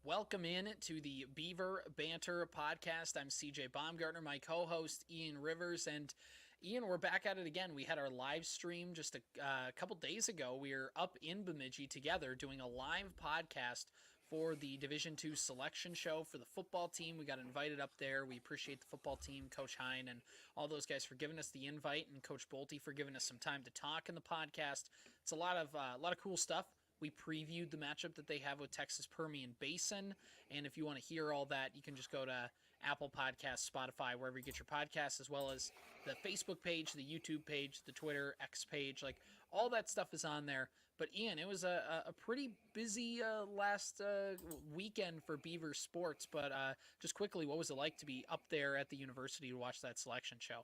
Welcome in to the Beaver Banter podcast. I'm CJ Baumgartner, my co-host Ian Rivers, and Ian, we're back at it again. We had our live stream just a couple days ago. We were up in Bemidji together doing a live podcast for the Division II selection show for the football team. We got invited up there. We appreciate the football team, Coach Hine, and all those guys for giving us the invite, and Coach Bolte for giving us some time to talk in the podcast. It's a lot of cool stuff. We previewed the matchup that they have with Texas Permian Basin. And if you want to hear all that, you can just go to Apple Podcasts, Spotify, wherever you get your podcasts, as well as the Facebook page, the YouTube page, the Twitter, X page. Like, all that stuff is on there. But, Ian, it was a pretty busy last weekend for Beaver sports. But just quickly, what was it like to be up there at the university to watch that selection show?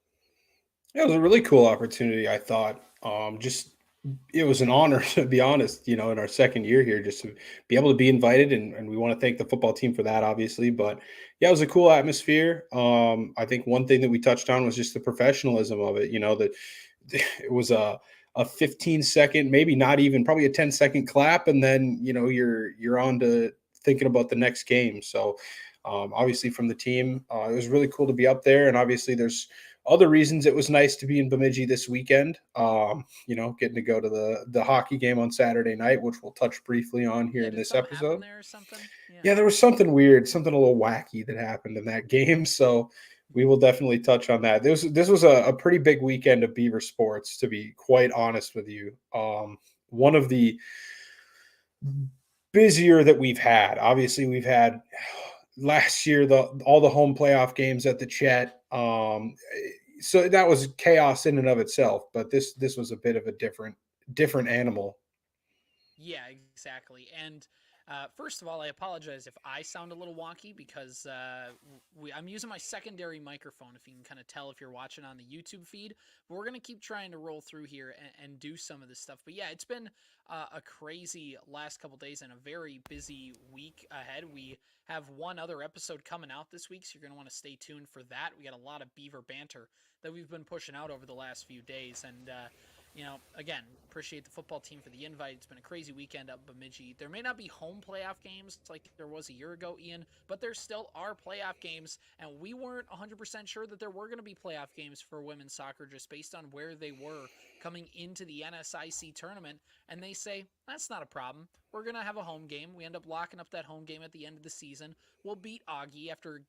Yeah, it was a really cool opportunity, I thought. Just it was an honor to be honest, in our second year here, just to be able to be invited and we want to thank the football team for that, obviously. But yeah, it was a cool atmosphere. I think one thing that we touched on was just the professionalism of it, that it was a 15-second, maybe not even, probably a 10-second clap, and then you're on to thinking about the next game. So obviously from the team, it was really cool to be up there, and obviously there's other reasons it was nice to be in Bemidji this weekend. Getting to go to the hockey game on Saturday night, which we'll touch briefly on here Yeah, in did this something happen episode. there or something? Yeah. Yeah, there was something weird, something a little wacky that happened in that game. So we will definitely touch on that. This was a pretty big weekend of Beaver sports, to be quite honest with you. One of the busier that we've had. Obviously, we've had last year all the home playoff games at the Chet. So that was chaos in and of itself. But this was a bit of a different animal. Yeah, exactly. And first of all, I apologize if I sound a little wonky because I'm using my secondary microphone, if you can kind of tell if you're watching on the YouTube feed. But we're going to keep trying to roll through here and do some of this stuff. But yeah, it's been a crazy last couple days and a very busy week ahead. We have one other episode coming out this week, so you're going to want to stay tuned for that. We got a lot of Beaver banter that we've been pushing out over the last few days. And again, appreciate the football team for the invite. It's been a crazy weekend up Bemidji. There may not be home playoff games like there was a year ago, Ian, but there still are playoff games, and we weren't 100% sure that there were going to be playoff games for women's soccer just based on where they were coming into the NSIC tournament, and they say, that's not a problem. We're going to have a home game. We end up locking up that home game at the end of the season. We'll beat Augie after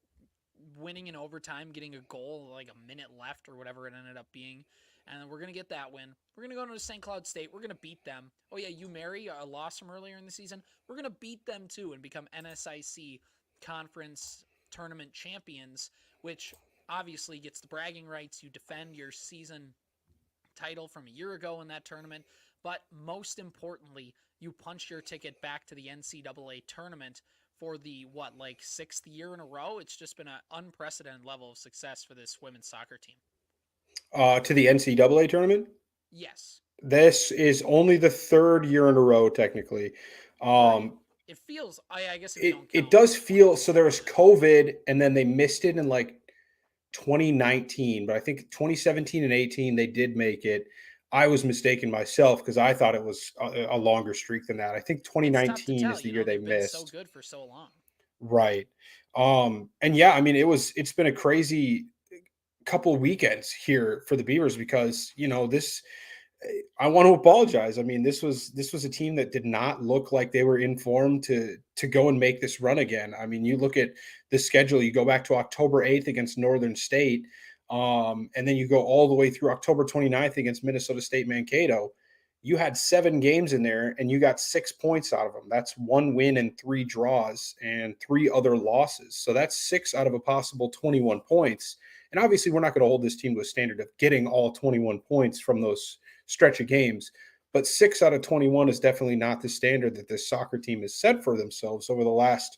winning in overtime, getting a goal like a minute left or whatever it ended up being. And we're going to get that win. We're going to go to St. Cloud State. We're going to beat them. Oh, yeah, UMary lost from earlier in the season. We're going to beat them, too, and become NSIC conference tournament champions, which obviously gets the bragging rights. You defend your season title from a year ago in that tournament. But most importantly, you punch your ticket back to the NCAA tournament for the, sixth year in a row. It's just been an unprecedented level of success for this women's soccer team. To the NCAA tournament. Yes. This is only the third year in a row, technically. Three. Um, It feels. I guess if you it don't it count does feel so. There was 2021. COVID, and then they missed it in like 2019, but I think 2017 and 18 they did make it. I was mistaken myself because I thought it was a longer streak than that. I think It's tough to 2019 tell. is the year they They've been so missed. good for so long. Right. And yeah, I mean it's been a crazy couple weekends here for the Beavers because, this I want to apologize. I mean, this was a team that did not look like they were in form to go and make this run again. I mean, you look at the schedule, you go back to October 8th against Northern State, and then you go all the way through October 29th against Minnesota State Mankato. You had 7 games in there and you got 6 points out of them. That's 1 win and 3 draws and 3 other losses. So that's 6 out of a possible 21 points. And obviously, we're not going to hold this team to a standard of getting all 21 points from those stretch of games. But 6 out of 21 is definitely not the standard that this soccer team has set for themselves over the last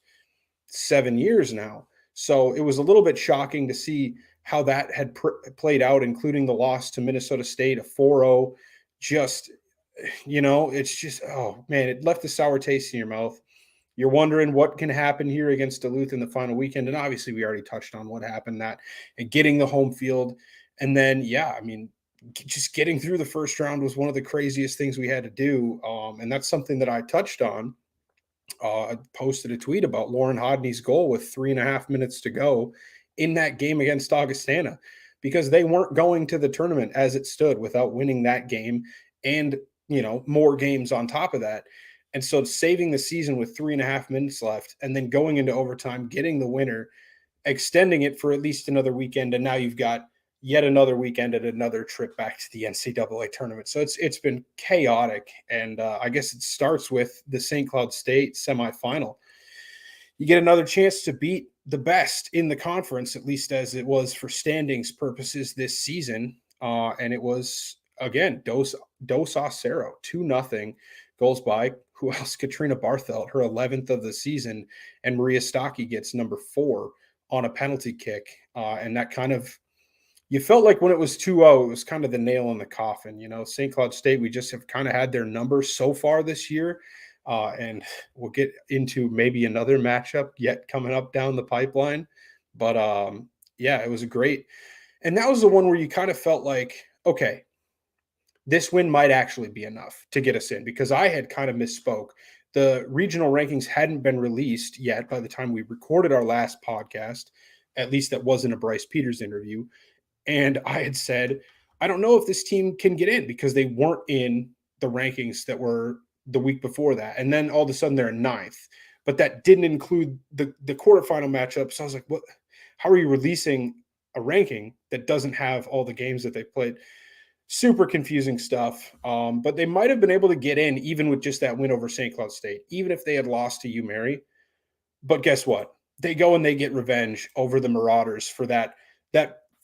7 years now. So it was a little bit shocking to see how that had played out, including the loss to Minnesota State, a 4-0. Just, it's just, oh man, it left a sour taste in your mouth. You're wondering what can happen here against Duluth in the final weekend. And obviously, we already touched on what happened, that and getting the home field. And then, yeah, I mean, just getting through the first round was one of the craziest things we had to do. And that's something that I touched on posted a tweet about Lauren Hodney's goal with 3.5 minutes to go in that game against Augustana, because they weren't going to the tournament as it stood without winning that game and, more games on top of that. And so saving the season with 3.5 minutes left and then going into overtime, getting the winner, extending it for at least another weekend, and now you've got yet another weekend and another trip back to the NCAA tournament. So it's been chaotic, and I guess it starts with the St. Cloud State semifinal. You get another chance to beat the best in the conference, at least as it was for standings purposes this season, and it was again Dos Acero 2-0 goals by who else? Katrina Barthelt, her 11th of the season, and Maria Stocky gets number 4 on a penalty kick. And that kind of, you felt like when it was 2-0, it was kind of the nail in the coffin. St. Cloud State, we just have kind of had their numbers so far this year. And we'll get into maybe another matchup yet coming up down the pipeline. But yeah, it was a great. And that was the one where you kind of felt like, okay, this win might actually be enough to get us in, because I had kind of misspoke. The regional rankings hadn't been released yet by the time we recorded our last podcast. At least that wasn't a Bryce Peters interview. And I had said, I don't know if this team can get in, because they weren't in the rankings that were the week before that. And then all of a sudden they're in 9th. But that didn't include the quarterfinal matchup. So I was like, what? How are you releasing a ranking that doesn't have all the games that they played? Super confusing stuff. But they might have been able to get in even with just that win over St. Cloud State, even if they had lost to UMary. But guess what? They go and they get revenge over the Marauders for that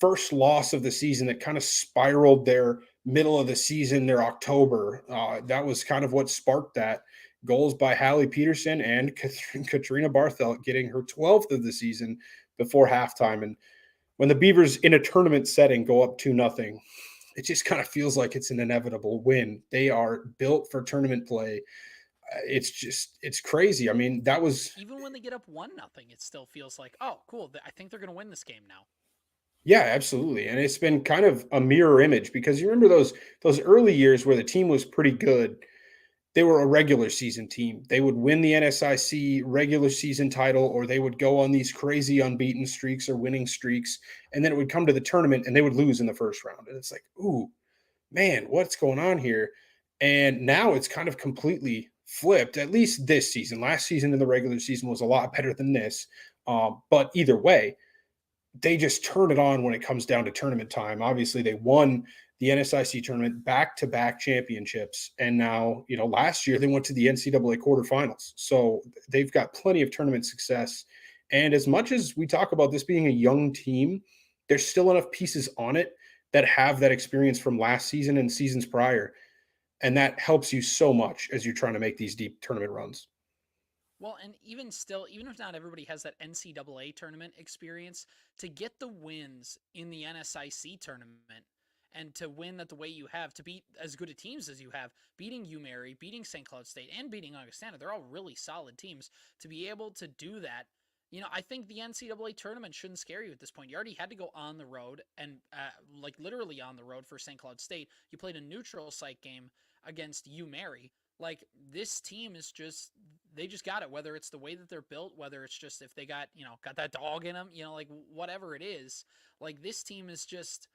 first loss of the season that kind of spiraled their middle of the season, their October. That was kind of what sparked that. Goals by Hallie Peterson and Katrina Barthelt getting her 12th of the season before halftime. And when the Beavers in a tournament setting go up 2-0, it just kind of feels like it's an inevitable win. They are built for tournament play. It's crazy. I mean, that was, even when they get up 1-0, it still feels like, oh, cool. I think they're going to win this game now. yeah, absolutely. And it's been kind of a mirror image, because you remember those early years where the team was pretty good. They were a regular season team. They would win the NSIC regular season title, or they would go on these crazy unbeaten streaks or winning streaks. And then it would come to the tournament and they would lose in the first round. And it's like, ooh, man, what's going on here? And now it's kind of completely flipped, at least this season. Last season in the regular season was a lot better than this. But either way, they just turn it on when it comes down to tournament time. Obviously, they won the NSIC tournament back-to-back championships. And now, last year they went to the NCAA quarterfinals. So they've got plenty of tournament success. And as much as we talk about this being a young team, there's still enough pieces on it that have that experience from last season and seasons prior. And that helps you so much as you're trying to make these deep tournament runs. Well, and even still, even if not everybody has that NCAA tournament experience, to get the wins in the NSIC tournament and to win that the way you have, to beat as good of teams as you have, beating UMary, beating St. Cloud State, and beating Augustana, they're all really solid teams. To be able to do that, I think the NCAA tournament shouldn't scare you at this point. You already had to go on the road, and like literally on the road for St. Cloud State. You played a neutral site game against UMary. Like, this team is just, they just got it, whether it's the way that they're built, whether it's just if they got that dog in them, like whatever it is. Like, this team is just,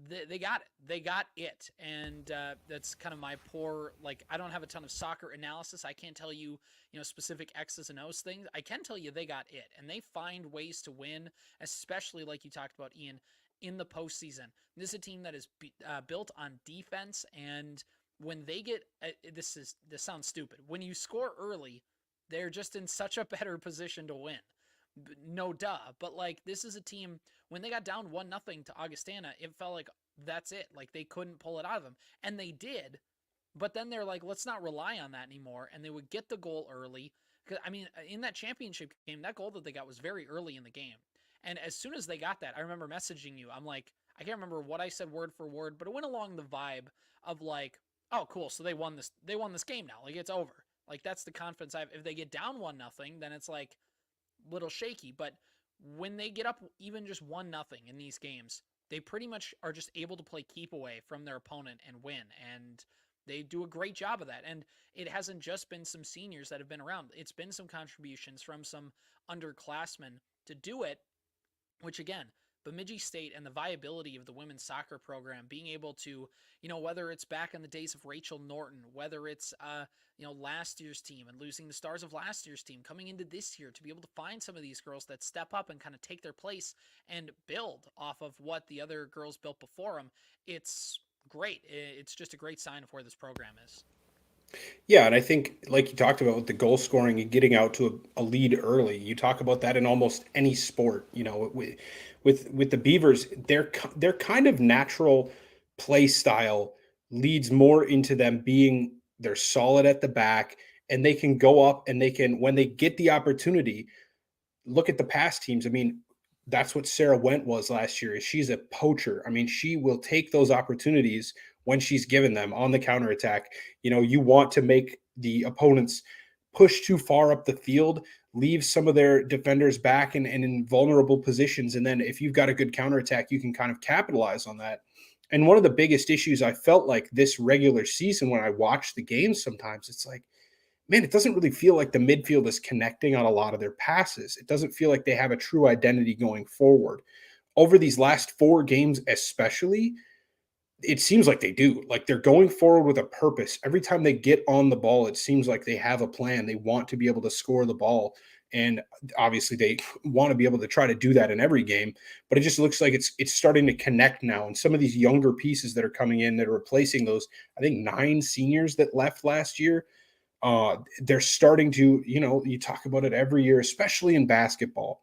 they got it. They got it. And that's kind of my poor, like, I don't have a ton of soccer analysis. I can't tell you, specific X's and O's things. I can tell you they got it. And they find ways to win, especially like you talked about, Ian, in the postseason. This is a team that is built on defense, and when they get this sounds stupid. When you score early, they're just in such a better position to win. No duh. But like, this is a team, when they got down 1-0 to Augustana, it felt like that's it. Like, they couldn't pull it out of them. And they did. But then they're like, let's not rely on that anymore. And they would get the goal early. I mean, in that championship game, that goal that they got was very early in the game. And as soon as they got that, I remember messaging you. I'm like, I can't remember what I said word for word, but it went along the vibe of like, oh, cool. So they won this game now. Like, it's over. Like, that's the confidence I have. If they get down 1-0, then it's like a little shaky. But when they get up even just 1-0 in these games, they pretty much are just able to play keep away from their opponent and win. And They do a great job of that. And it hasn't just been some seniors that have been around. It's been some contributions from some underclassmen to do it, which again, Bemidji State and the viability of the women's soccer program being able to, whether it's back in the days of Rachel Norton, whether it's, last year's team and losing the stars of last year's team coming into this year, to be able to find some of these girls that step up and kind of take their place and build off of what the other girls built before them. It's great. It's just a great sign of where this program is. Yeah, and I think, like you talked about with the goal scoring and getting out to a lead early, you talk about that in almost any sport. With the Beavers, their kind of natural play style leads more into them being they're solid at the back, and they can go up and they can, when they get the opportunity, look at the past teams. I mean, that's what Sarah Went was last year. Is she's a poacher. I mean, she will take those opportunities when she's given them on the counterattack. You want to make the opponents push too far up the field, leave some of their defenders back and in vulnerable positions. And then if you've got a good counterattack, you can kind of capitalize on that. And one of the biggest issues I felt like this regular season when I watched the games sometimes, it's like, man, it doesn't really feel like the midfield is connecting on a lot of their passes. It doesn't feel like they have a true identity going forward. Over these last 4 games, especially, it seems like they do. Like they're going forward with a purpose. Every time they get on the ball, it seems like they have a plan. They want to be able to score the ball. And obviously they want to be able to try to do that in every game, but it just looks like it's starting to connect now. And some of these younger pieces that are coming in that are replacing those, I think 9 seniors that left last year, they're starting to, you talk about it every year, especially in basketball.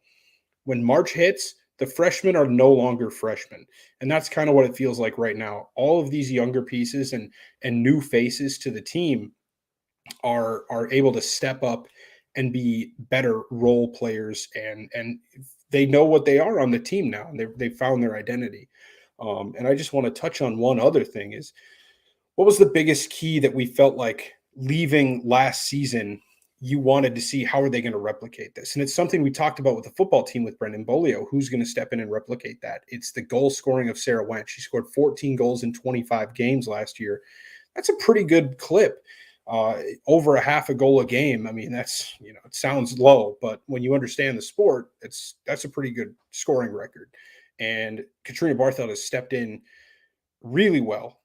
When March hits, the freshmen are no longer freshmen. And that's kind of what it feels like right now. All of these younger pieces and new faces to the team are able to step up and be better role players, and they know what they are on the team now, and they've found their identity. And I just want to touch on one other thing is, what was the biggest key that we felt like leaving last season you wanted to see? How are they going to replicate this? And it's something we talked about with the football team with Brendan Bolio. Who's going to step in and replicate that? It's the goal scoring of Sarah Went. She scored 14 goals in 25 games last year. That's a pretty good clip. Over a half a goal a game. I mean, that's, it sounds low, but when you understand the sport, that's a pretty good scoring record. And Katrina Bartheld has stepped in really well.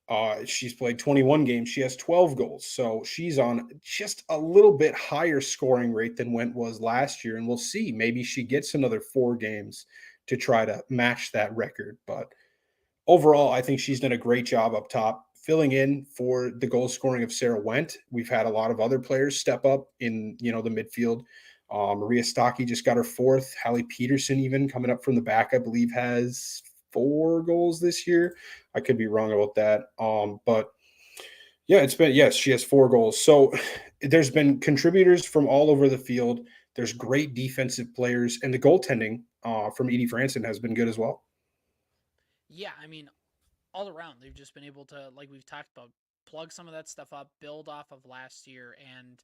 She's played 21 games. She has 12 goals. So she's on just a little bit higher scoring rate than Went was last year. And we'll see. Maybe she gets another 4 games to try to match that record. But overall, I think she's done a great job up top, filling in for the goal scoring of Sarah Went. We've had a lot of other players step up in, the midfield. Maria Stocky just got her 4th. Hallie Peterson, even coming up from the back, I believe, has 4 goals this year. I could be wrong about that. But yeah, she has 4 goals. So there's been contributors from all over the field. There's great defensive players, and the goaltending from Edie Franson has been good as well. Yeah, I mean, all around, they've just been able to, like we've talked about, plug some of that stuff up, build off of last year. And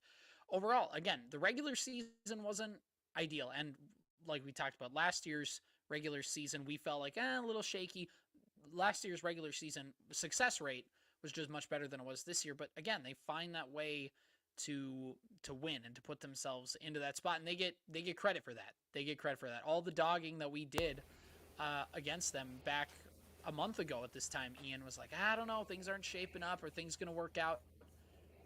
overall, again, the regular season wasn't ideal. And like we talked about, last year's regular season, we felt like a little shaky. Last year's regular season success rate was just much better than it was this year. But again, they find that way to win and to put themselves into that spot, and they get credit for that. They get credit for that. All the dogging that we did against them back a month ago at this time, Ian was like, I don't know, things aren't shaping up, or things going to work out.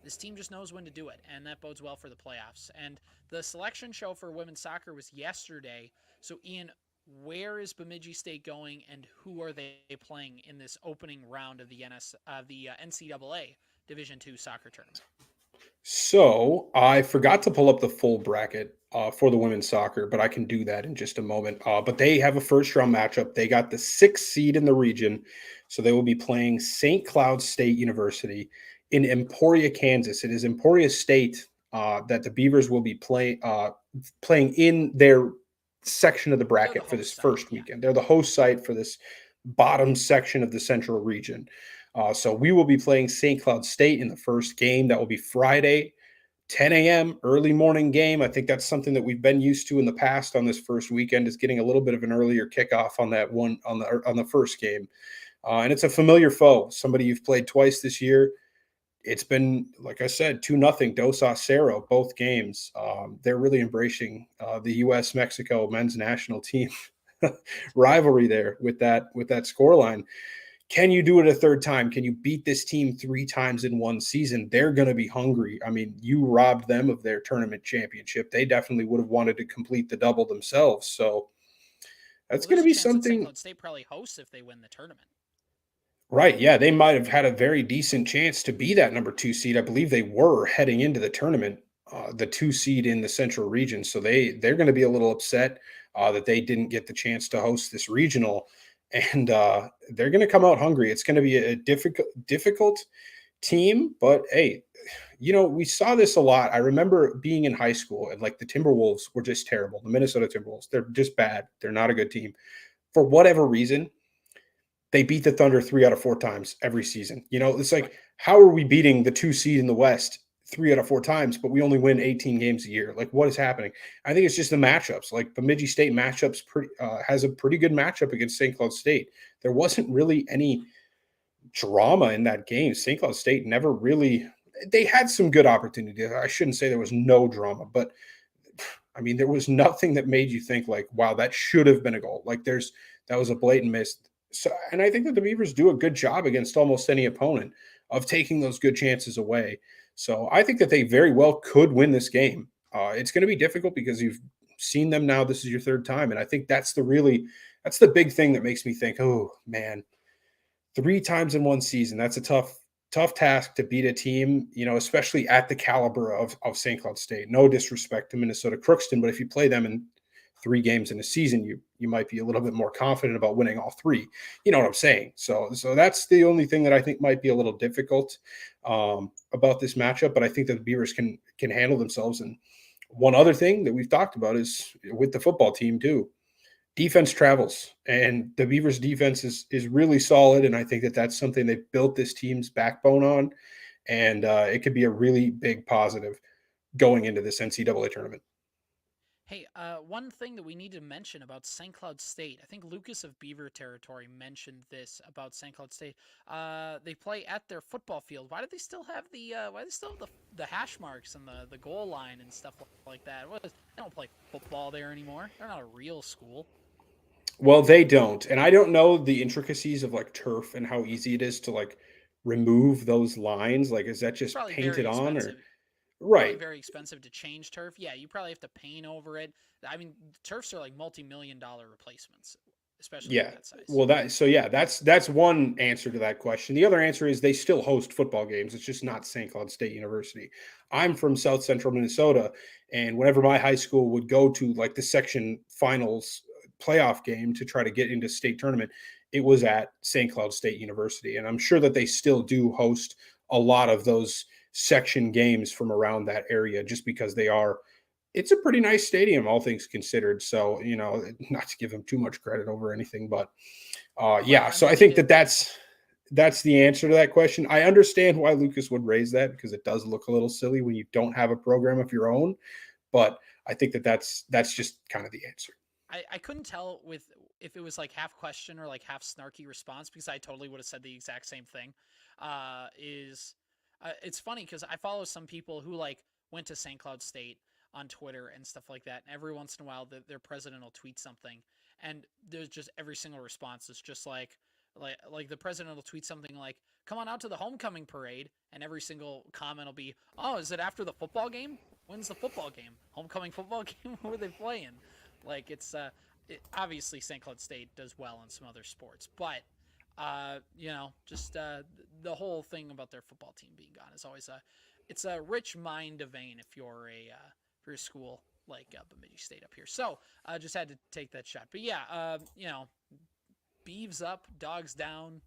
This team just knows when to do it, and that bodes well for the playoffs. And the selection show for women's soccer was yesterday. So, Ian, where is Bemidji State going, and who are they playing in this opening round of the NCAA Division II soccer tournament? So I forgot to pull up the full bracket for the women's soccer, but I can do that in just a moment. But they have a first-round matchup. They got the 6th seed in the region, so they will be playing St. Cloud State University in Emporia, Kansas. It is Emporia State that the Beavers will be playing in their section of the bracket for this first weekend. They're the host site for this bottom section of the Central region. So we will be playing St. Cloud State in the first game. That will be Friday, 10 a.m., early morning game. I think that's something that we've been used to in the past on this first weekend, is getting a little bit of an earlier kickoff on that one on the first game. And it's a familiar foe, somebody you've played twice this year. it's been, like I said, 2-0 Dos Acero both games. They're really embracing the U.S. Mexico men's national team rivalry there with that scoreline. Can you do it a third time? Can you beat this team 3 times in one season? They're going to be hungry. I mean, you robbed them of their tournament championship. They definitely would have wanted to complete the double themselves. So that's Well, going there's to a be chance that St. something. Cloud State probably hosts if they win the tournament. Right. Yeah. They might have had a very decent chance to be that number 2 seed. I believe they were heading into the tournament, the 2 seed in the central region. So they're going to be a little upset that they didn't get the chance to host this regional. And they're going to come out hungry. It's going to be a difficult team. But hey, we saw this a lot. I remember being in high school and like the Timberwolves were just terrible. The Minnesota Timberwolves, they're just bad. They're not a good team. For whatever reason, they beat the Thunder 3 out of 4 times every season. It's like, Right. how are we beating the 2 seed in the West 3 out of 4 times, but we only win 18 games a year? Like, what is happening? I think it's just the matchups. Like, Bemidji State has a pretty good matchup against St. Cloud State. There wasn't really any drama in that game. St. Cloud State never really. They had some good opportunities. I shouldn't say there was no drama, but I mean, there was nothing that made you think like, wow, that should have been a goal. Like that was a blatant miss. So, and I think that the Beavers do a good job against almost any opponent of taking those good chances away. So I think that they very well could win this game. It's going to be difficult because you've seen them now. This is your third time. And I think that's the big thing that makes me think, oh man, 3 times in one season. That's a tough task to beat a team, especially at the caliber of St. Cloud State. No disrespect to Minnesota Crookston, but if you play them in 3 games in a season, you might be a little bit more confident about winning all three. You know what I'm saying? So that's the only thing that I think might be a little difficult about this matchup. But I think that the Beavers can handle themselves. And one other thing that we've talked about is with the football team too. Defense travels, and the Beavers' defense is really solid, and I think that that's something they built this team's backbone on, and it could be a really big positive going into this NCAA tournament. Hey, one thing that we need to mention about St. Cloud State, I think Lucas of Beaver Territory mentioned this about St. Cloud State. They play at their football field. Why do they still have the hash marks and the goal line and stuff like that? They don't play football there anymore. They're not a real school. Well, they don't, and I don't know the intricacies of like turf and how easy it is to like remove those lines. Like, is that It's just probably painted very on or expensive. Probably right? very expensive to change turf. Yeah, you probably have to paint over it. I mean, turfs are like multi-million dollar replacements, especially at Yeah. that size. Well, that's one answer to that question. The other answer is they still host football games. It's just not St. Cloud State University. I'm from South Central Minnesota, and whenever my high school would go to like the section finals playoff game to try to get into state tournament, it was at St. Cloud State University, and I'm sure that they still do host a lot of those section games from around that area just because it's a pretty nice stadium, all things considered. So, not to give them too much credit over anything, but Right. yeah. I So mean, I they think did. that's the answer to that question. I understand why Lucas would raise that because it does look a little silly when you don't have a program of your own, but I think that that's just kind of the answer. I couldn't tell with if it was like half question or like half snarky response because I totally would have said the exact same thing. It's funny because I follow some people who like went to St. Cloud State on Twitter and stuff like that. And every once in a while, their president will tweet something, and there's just every single response is just like the president will tweet something like, "Come on out to the homecoming parade," and every single comment will be, "Oh, is it after the football game? When's the football game? Homecoming football game? Who are they playing?" Like obviously St. Cloud State does well in some other sports, but just the whole thing about their football team being gone is always it's a rich mind to vein if you're a school like Bemidji State up here. So I just had to take that shot. But yeah, beeves up, dogs down.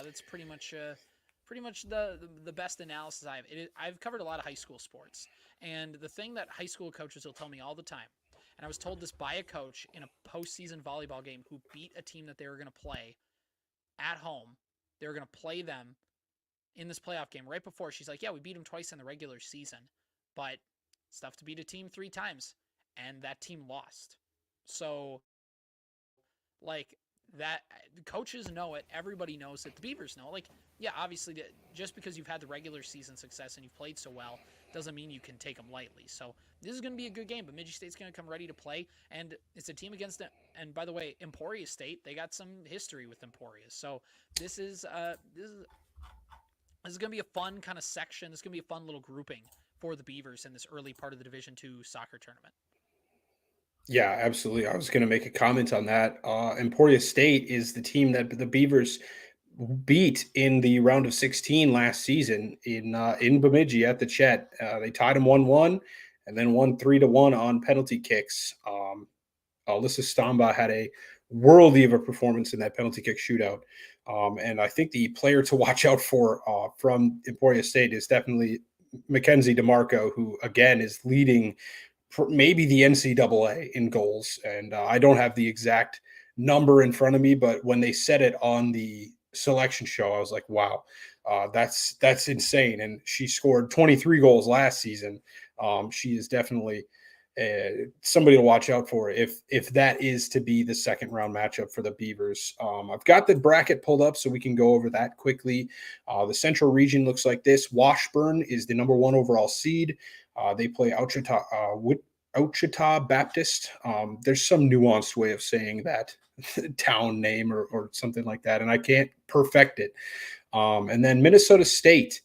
That's pretty much the best analysis I have. I've covered a lot of high school sports, and the thing that high school coaches will tell me all the time, and I was told this by a coach in a postseason volleyball game who beat a team that they were going to play at home. They were going to play them in this playoff game right before. She's like, "Yeah, we beat them twice in the regular season, but it's tough to beat a team 3 times," and that team lost. So like that, coaches know it, everybody knows it, the Beavers know, like yeah, obviously, just because you've had the regular season success and you've played so well doesn't mean you can take them lightly. So this is going to be a good game. Bemidji State's going to come ready to play, and it's a team against. And by the way, Emporia State, they got some history with Emporia. So this is this is going to be a fun kind of section. This is going to be a fun little grouping for the Beavers in this early part of the Division II soccer tournament. Yeah, absolutely. I was going to make a comment on that. Emporia State is the team that the Beavers beat in the round of 16 last season in Bemidji at the Chet. They tied them 1-1 and then won 3-1 on penalty kicks. Alyssa Stamba had a worldy of a performance in that penalty kick shootout. And I think the player to watch out for from Emporia State is definitely Mackenzie DeMarco, who again is leading for maybe the NCAA in goals. And I don't have the exact number in front of me, but when they said it on the selection show, I was like, wow, that's insane. And she scored 23 goals last season. She is definitely somebody to watch out for if that is to be the second round matchup for the Beavers. I've got the bracket pulled up so we can go over that quickly. The Central region looks like this. Washburn is the number 1 overall seed. They play Ouachita Baptist. There's some nuanced way of saying that town name or something like that, and I can't perfect it. And then Minnesota State,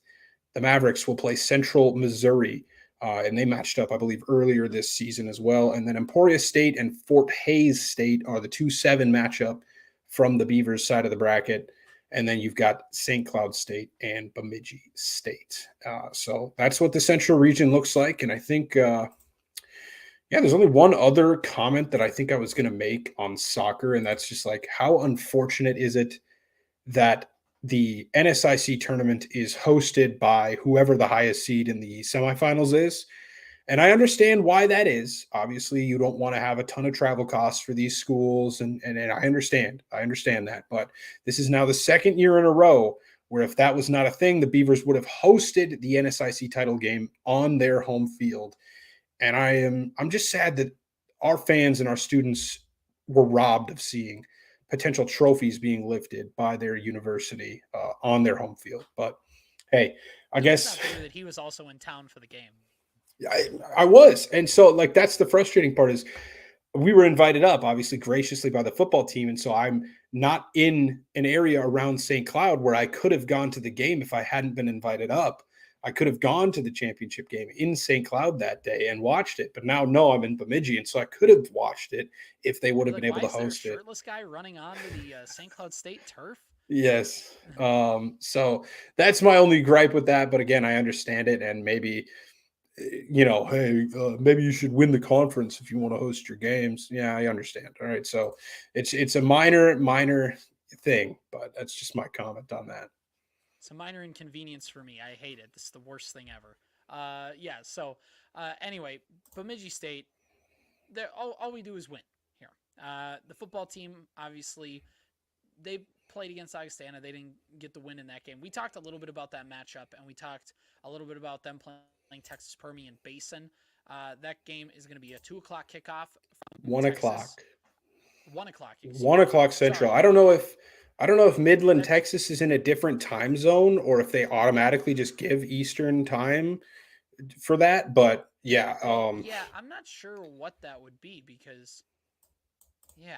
the Mavericks will play Central Missouri. And they matched up, I believe, earlier this season as well. And then Emporia State and Fort Hays State are the 2-7 matchup from the Beavers side of the bracket. And then you've got St. Cloud State and Bemidji State. So that's what the Central region looks like. And I think, there's only one other comment that I think I was going to make on soccer. And that's just like, how unfortunate is it that the NSIC tournament is hosted by whoever the highest seed in the semifinals is. And I understand why that is. Obviously, you don't want to have a ton of travel costs for these schools. And I understand that. But this is now the second year in a row where if that was not a thing, the Beavers would have hosted the NSIC title game on their home field. And I'm just sad that our fans and our students were robbed of seeing potential trophies being lifted by their university on their home field. But hey, I guess that he was also in town for the game. I was. And so like, that's the frustrating part is we were invited up obviously graciously by the football team. And so I'm not in an area around St. Cloud where I could have gone to the game if I hadn't been invited up. I could have gone to the championship game in St. Cloud that day and watched it, but now no, I'm in Bemidji, and so I could have watched it if they would have been able to host it. Shirtless guy running onto the St. Cloud State turf. Yes, so that's my only gripe with that. But again, I understand it, and maybe hey, maybe you should win the conference if you want to host your games. Yeah, I understand. All right, so it's a minor thing, but that's just my comment on that. It's a minor inconvenience for me. I hate it. This is the worst thing ever. So anyway, Bemidji State, all we do is win here. The football team, obviously, they played against Augustana. They didn't get the win in that game. We talked a little bit about that matchup, and we talked a little bit about them playing Texas Permian Basin. That game is going to be a 2 o'clock kickoff. 1 o'clock. 1 o'clock. 1 o'clock Central. Sorry. I don't know if Midland, Texas is in a different time zone or if they automatically just give Eastern time for that. But yeah. I'm not sure what that would be because, yeah,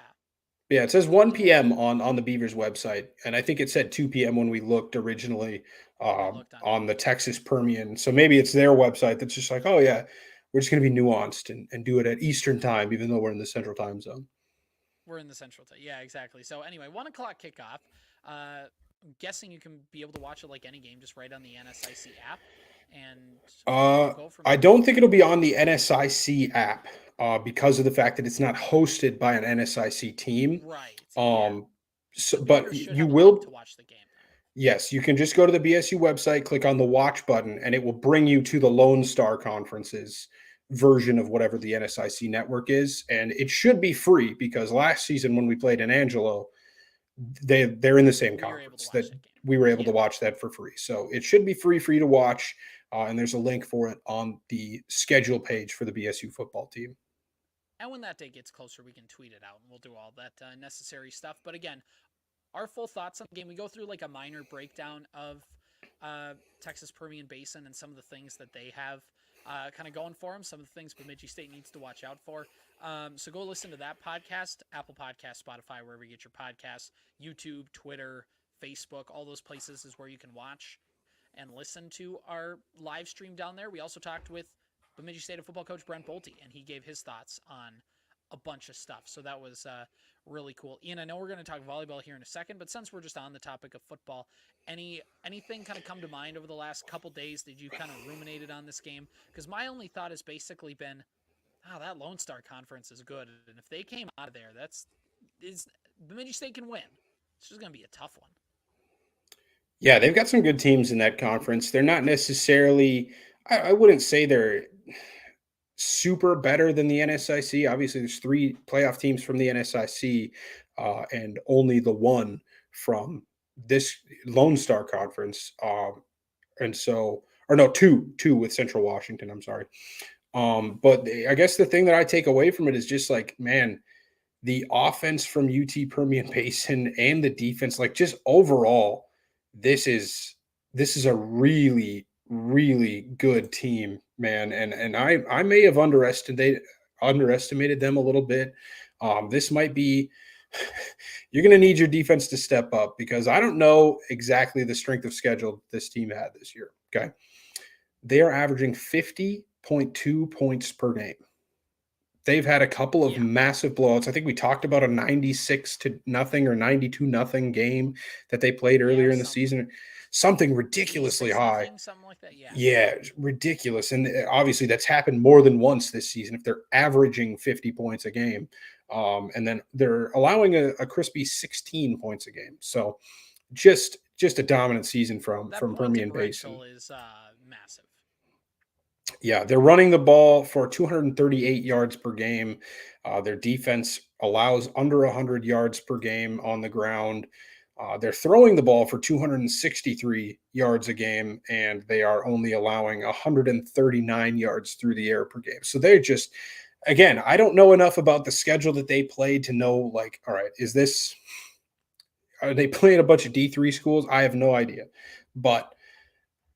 it says 1 p.m. on the Beavers website. And I think it said 2 p.m. when we looked originally on the Texas Permian. So maybe it's their website that's just like, oh, yeah, we're just going to be nuanced and do it at Eastern time, even though we're in the Central time zone. We're in the Central time. Yeah, exactly. So anyway, 1 o'clock kickoff. I'm guessing you can be able to watch it like any game, just right on the NSIC app. And I don't think it'll be on the NSIC app because of the fact that it's not hosted by an NSIC team. Right. So, but you will to watch the game. Yes, you can just go to the BSU website, click on the watch button, and it will bring you to the Lone Star Conference's version of whatever the NSIC network is. And it should be free because last season when we played in Angelo, they're in the same conference that we were able to watch that for free. So it should be free for you to watch. And there's a link for it on the schedule page for the BSU football team. And when that day gets closer, we can tweet it out and we'll do all that necessary stuff. But again, our full thoughts on the game. We go through like a minor breakdown of Texas Permian Basin and some of the things that they have kind of going for them, some of the things Bemidji State needs to watch out for. So go listen to that podcast, Apple Podcast, Spotify, wherever you get your podcasts, YouTube, Twitter, Facebook, all those places is where you can watch and listen to our live stream down there. We also talked with Bemidji State football coach Brent Bolte, and he gave his thoughts on a bunch of stuff. So that was really cool. Ian, I know we're going to talk volleyball here in a second, but since we're just on the topic of football, anything kind of come to mind over the last couple days that you kind of ruminated on this game? Because my only thought has basically been, that Lone Star Conference is good, and if they came out of there, Bemidji State can win. It's just going to be a tough one. Yeah, they've got some good teams in that conference. They're not necessarily, I wouldn't say they're super better than the NSIC. Obviously, there's 3 playoff teams from the NSIC and only the one from this Lone Star Conference. And so, or no, two with Central Washington. I'm sorry. But I guess the thing that I take away from it is just like, man, the offense from UT Permian Basin and the defense, like just overall, this is a really, really good team, man. And I may have underestimated them a little bit. This might be you're going to need your defense to step up because I don't know exactly the strength of schedule this team had this year. Okay. They are averaging 50.2 points per game. They've had a couple of massive blowouts. I think we talked about a 96-0 or 92-0 game that they played earlier in the season. Something ridiculously high. Something like that, yeah. Yeah, ridiculous. And obviously that's happened more than once this season if they're averaging 50 points a game. And then they're allowing a crispy 16 points a game. So just a dominant season from Permian Basin. That is massive. Yeah, they're running the ball for 238 yards per game. Their defense allows under 100 yards per game on the ground. They're throwing the ball for 263 yards a game, and they are only allowing 139 yards through the air per game. So they're just, again, I don't know enough about the schedule that they played to know, like, all right, are they playing a bunch of D3 schools? I have no idea. But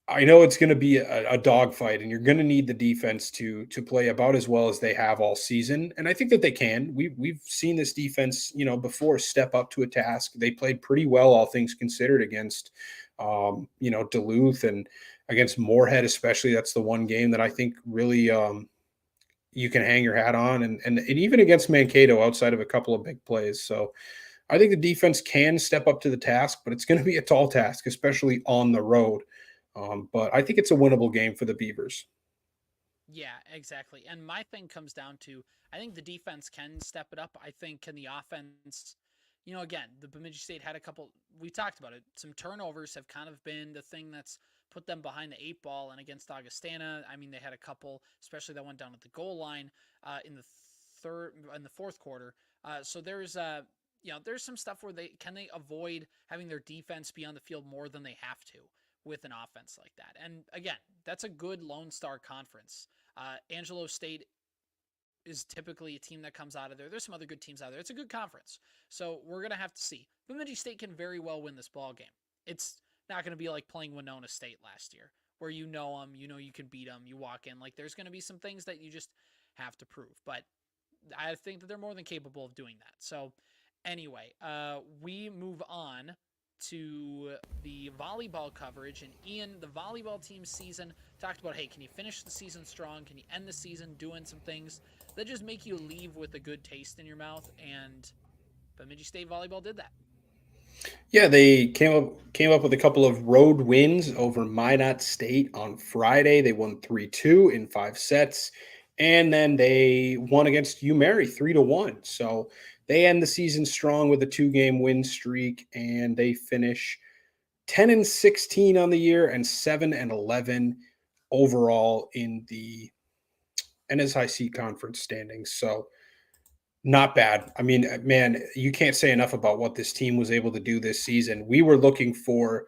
I know it's going to be a dogfight, and you're going to need the defense to play about as well as they have all season. And I think that they can. We've seen this defense, before step up to a task. They played pretty well, all things considered, against, Duluth and against Moorhead, especially. That's the one game that I think really you can hang your hat on, and even against Mankato outside of a couple of big plays. So I think the defense can step up to the task, but it's going to be a tall task, especially on the road. But I think it's a winnable game for the Beavers. Yeah, exactly. And my thing comes down to, I think the defense can step it up. I think can the offense, again, the Bemidji State had a couple, we talked about it. Some turnovers have kind of been the thing that's put them behind the 8 ball. And against Augustana, I mean, they had a couple, especially that went down at the goal line in the fourth quarter. So there's there's some stuff where they avoid having their defense be on the field more than they have to with an offense like that. And again, that's a good Lone Star Conference. Angelo State is typically a team that comes out of there. There's some other good teams out there. It's a good conference. So we're going to have to see. Bemidji State can very well win this ball game. It's not going to be like playing Winona State last year, where you know them, you can beat them, you walk in. Like, there's going to be some things that you just have to prove. But I think that they're more than capable of doing that. So anyway, we move on to the volleyball coverage. And Ian, the volleyball team season, talked about, hey, can you finish the season strong? Can you end the season doing some things that just make you leave with a good taste in your mouth? And Bemidji State volleyball did that. Yeah, they came up with a couple of road wins over Minot State on Friday. They won 3-2 in 5 sets. And then they won against UMary 3-1. So they end the season strong with a 2-game win streak, and they finish 10-16 on the year and 7-11 overall in the NSIC conference standings. So not bad. I mean, man, you can't say enough about what this team was able to do this season. We were looking for,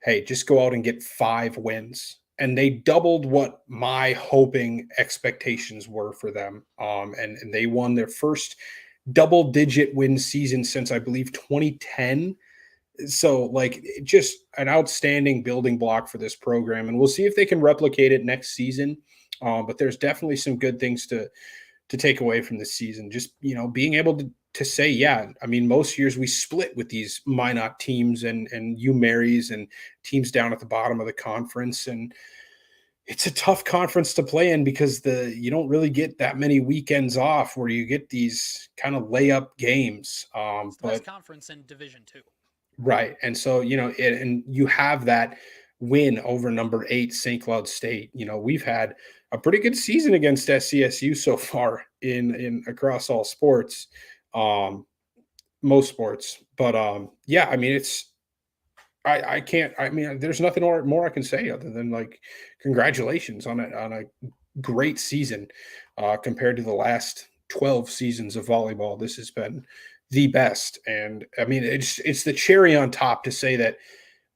hey, just go out and get 5 wins. And they doubled what my hoping expectations were for them. And they won their first double-digit win season since, I believe, 2010. So, like, just an outstanding building block for this program, and we'll see if they can replicate it next season. But there's definitely some good things to take away from this season. Just, being able to say, yeah, I mean, most years we split with these Minot teams and U Marys and teams down at the bottom of the conference, and it's a tough conference to play in because you don't really get that many weekends off where you get these kind of layup games. It's the best But conference in Division Two. right, and so and you have that win over number 8 St. Cloud State. We've had a pretty good season against SCSU so far in across all sports, um, most sports. But yeah, I mean, I can't. I mean, there's nothing more I can say other than, like, congratulations on a great season compared to the last 12 seasons of volleyball. This has been the best, and I mean, it's the cherry on top to say that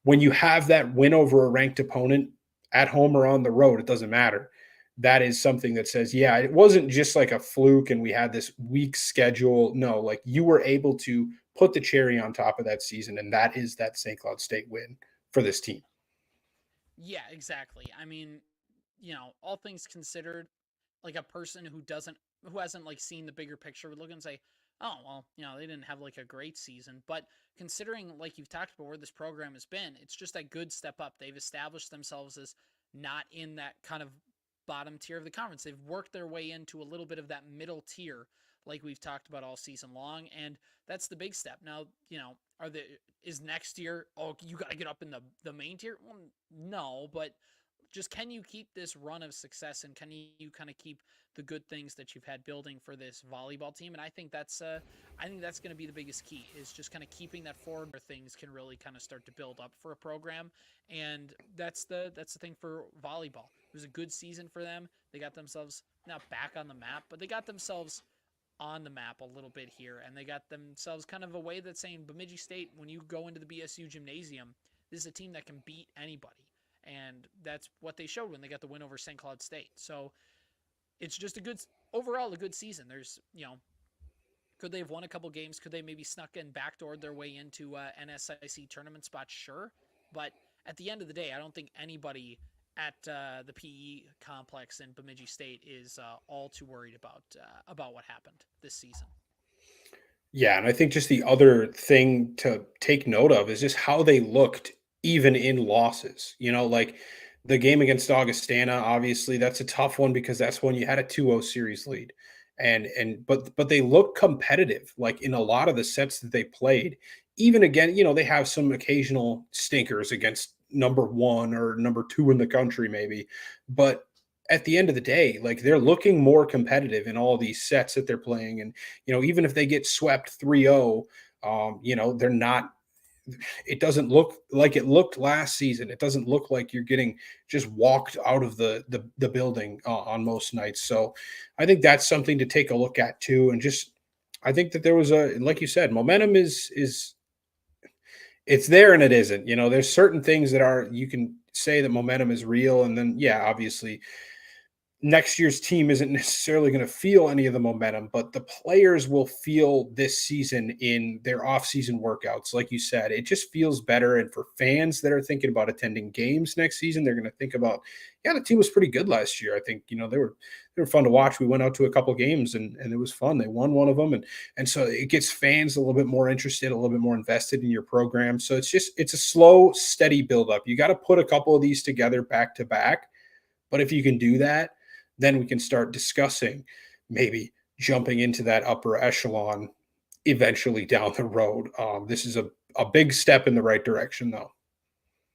when you have that win over a ranked opponent at home or on the road, it doesn't matter. That is something that says, yeah, it wasn't just like a fluke and we had this weak schedule. No, like, you were able to put the cherry on top of that season, and that is that St. Cloud State win for this team. Yeah, exactly. I mean, all things considered, like a person who hasn't like seen the bigger picture would look and say, "Oh, well, they didn't have like a great season." But considering, like you've talked about, where this program has been, it's just a good step up. They've established themselves as not in that kind of bottom tier of the conference. They've worked their way into a little bit of that middle tier, like we've talked about all season long, and that's the big step. Now, is next year, oh, you got to get up in the main tier? Well, no, but just, can you keep this run of success, and can you kind of keep the good things that you've had building for this volleyball team? And I think that's going to be the biggest key, is just kind of keeping that forward, where things can really kind of start to build up for a program. And that's the thing for volleyball. It was a good season for them. They got themselves not back on the map, but they got themselves on the map a little bit here, and they got themselves kind of a way that's saying, Bemidji State, when you go into the BSU gymnasium, this is a team that can beat anybody. And that's what they showed when they got the win over St. Cloud State. So it's just overall a good season. There's, could they have won a couple games? Could they maybe snuck in, backdoored their way into NSIC tournament spots? Sure. But at the end of the day, I don't think anybody at the PE complex in Bemidji State is all too worried about what happened this season. Yeah, and I think just the other thing to take note of is just how they looked even in losses. Like the game against Augustana, obviously that's a tough one because that's when you had a 2-0 series lead. But they look competitive, like, in a lot of the sets that they played. Even again, they have some occasional stinkers against number 1 or number 2 in the country maybe, but at the end of the day, like, they're looking more competitive in all these sets that they're playing. And even if they get swept 3-0, they're not, it doesn't look like it looked last season. It doesn't look like you're getting just walked out of the building on most nights. So I think that's something to take a look at too. And just, I think that there was like you said, momentum is it's there and it isn't. There's certain things that are, you can say that momentum is real, and then, yeah, obviously next year's team isn't necessarily going to feel any of the momentum, but the players will feel this season in their off-season workouts. Like you said, it just feels better. And for fans that are thinking about attending games next season, they're going to think about, yeah, the team was pretty good last year. I think, they were fun to watch. We went out to a couple games and it was fun. They won one of them. And so it gets fans a little bit more interested, a little bit more invested in your program. So it's a slow, steady buildup. You got to put a couple of these together back to back. But if you can do that, then we can start discussing maybe jumping into that upper echelon eventually down the road. This is a big step in the right direction, though.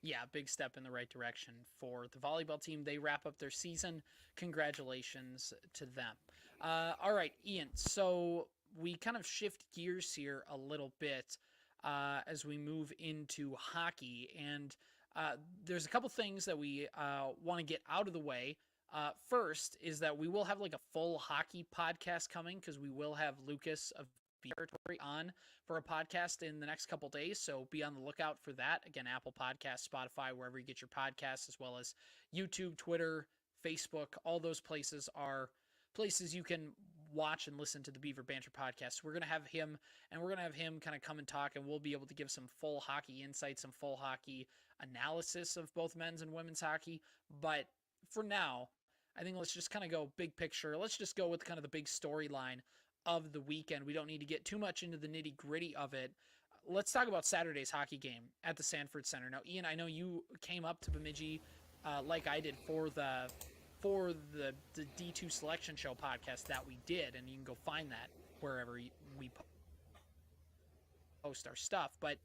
Yeah, big step in the right direction for the volleyball team. They wrap up their season. Congratulations to them. All right, Ian. So we kind of shift gears here a little bit as we move into hockey. And there's a couple things that we want to get out of the way. First is that we will have like a full hockey podcast coming, because we will have Lucas of Territory on for a podcast in the next couple days. So be on the lookout for that. Again, Apple Podcasts, Spotify, wherever you get your podcasts, as well as YouTube, Twitter, Facebook. All those places are places you can watch and listen to the Beaver Banter podcast. We're going to have him, and we're going to have him kind of come and talk, and we'll be able to give some full hockey insights, some full hockey analysis of both men's and women's hockey. But for now, I think let's just kind of go big picture. Let's just go with kind of the big storyline of the weekend. We don't need to get too much into the nitty gritty of it. Let's talk about Saturday's hockey game at the Sanford Center. Now, Ian, I know you came up to Bemidji like I did for the D2 Selection Show podcast that we did, and you can go find that wherever we post our stuff. But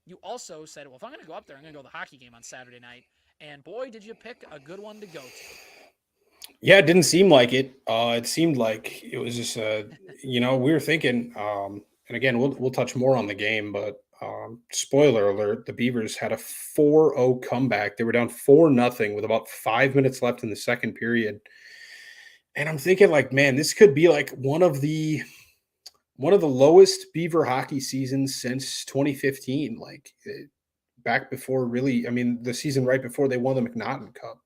you also said, well, if I'm going to go up there, I'm going to go to the hockey game on Saturday night. And boy, did you pick a good one to go to. Yeah, it didn't seem like it. It seemed like it was just, we were thinking, and again, we'll touch more on the game, but spoiler alert, the Beavers had a 4-0 comeback. They were down 4-0 with about 5 minutes left in the second period. And I'm thinking like, man, this could be like one of the lowest Beaver hockey seasons since 2015. Like back before the season right before they won the McNaughton Cup.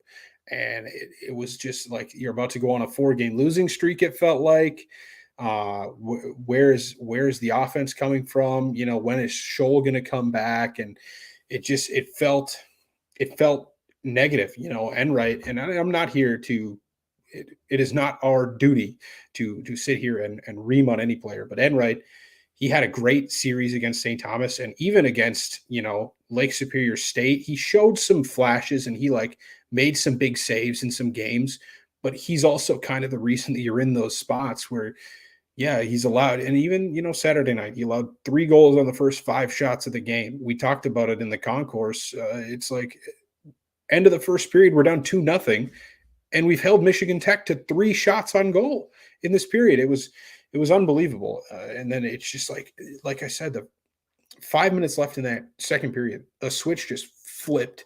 And it was just like you're about to go on a 4-game losing streak, it felt like. Where's the offense coming from? When is Scholl going to come back? And it felt negative, Enright. And I'm not here to. It is not our duty to sit here and ream on any player, but Enright, he had a great series against St. Thomas, and even against Lake Superior State, he showed some flashes and he made some big saves in some games. But he's also kind of the reason that you're in those spots where, yeah, he's allowed. And even Saturday night, he allowed 3 goals on the first 5 shots of the game. We talked about it in the concourse. It's like end of the first period, we're down 2-0, and we've held Michigan Tech to 3 shots on goal in this period. It was unbelievable. And then it's just like I said, the 5 minutes left in that second period, the switch just flipped.